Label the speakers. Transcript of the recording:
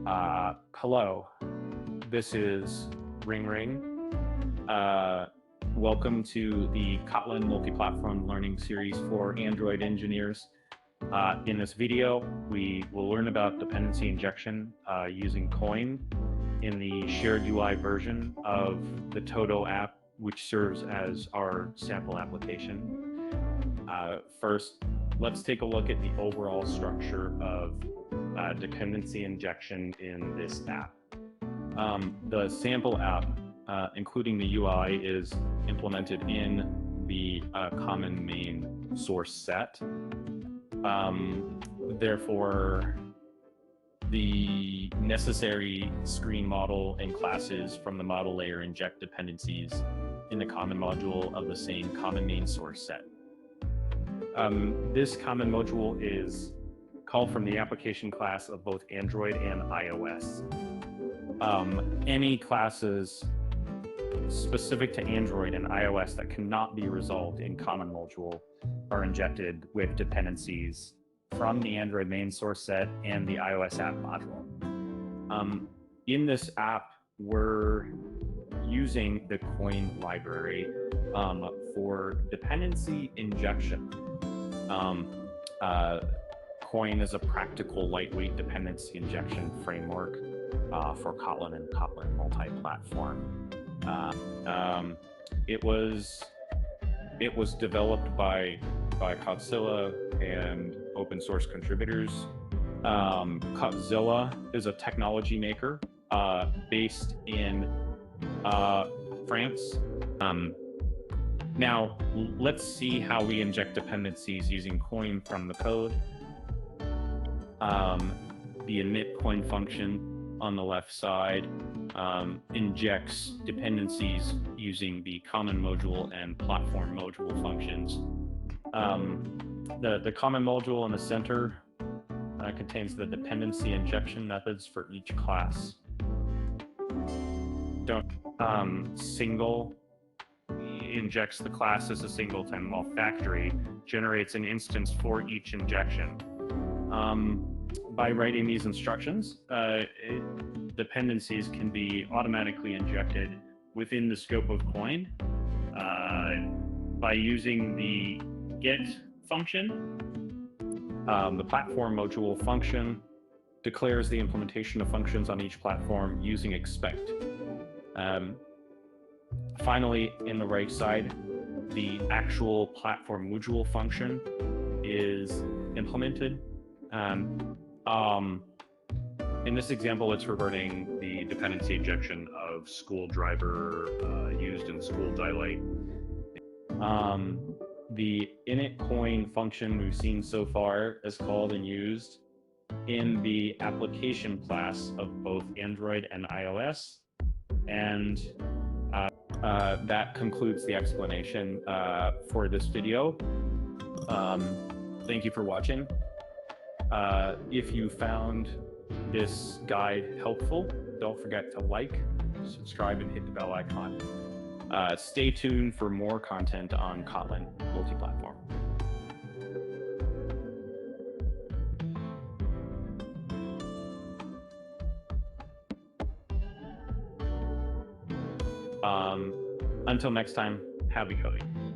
Speaker 1: Hello, this is RingRing. Welcome to the Kotlin Multiplatform Learning Series for Android engineers. In this video, we will learn about dependency injection using Koin in the shared UI version of the Todo app, which serves as our sample application. First, let's take a look at the overall structure of dependency injection in this app. The sample app, including the UI, is implemented in the commonMain source set. Therefore, the necessary ScreenModel and classes from the model layer inject dependencies in the CommonModule of the same commonMain source set. This CommonModule is called from the application class of both Android and iOS. Any classes specific to Android and iOS that cannot be resolved in CommonModule are injected with dependencies from the AndroidMain source set and the iosApp module. In this app, we're using the Koin library for dependency injection. Koin is a practical, lightweight dependency injection framework for Kotlin and Kotlin Multiplatform. It was developed by Kotzilla and open source contributors. Kotzilla is a technology maker based in France. Now, let's see how we inject dependencies using Koin from the code. The init Koin function on the left side injects dependencies using the CommonModule and platform module functions. The CommonModule in the center contains the dependency injection methods for each class. Single injects the class as a singleton, while factory generates an instance for each injection. By writing these instructions, dependencies can be automatically injected within the scope of Koin by using the get function. The platform module function declares the implementation of functions on each platform using expect. Finally, in the right side, the actual platform module function is implemented. In this example, it's reverting the dependency injection of school driver used in school daylight. The init Koin function we've seen so far is called and used in the application class of both Android and iOS. And that concludes the explanation for this video. Thank you for watching. If you found this guide helpful, don't forget to like, subscribe, and hit the bell icon. Stay tuned for more content on Kotlin Multiplatform. Until next time, happy coding.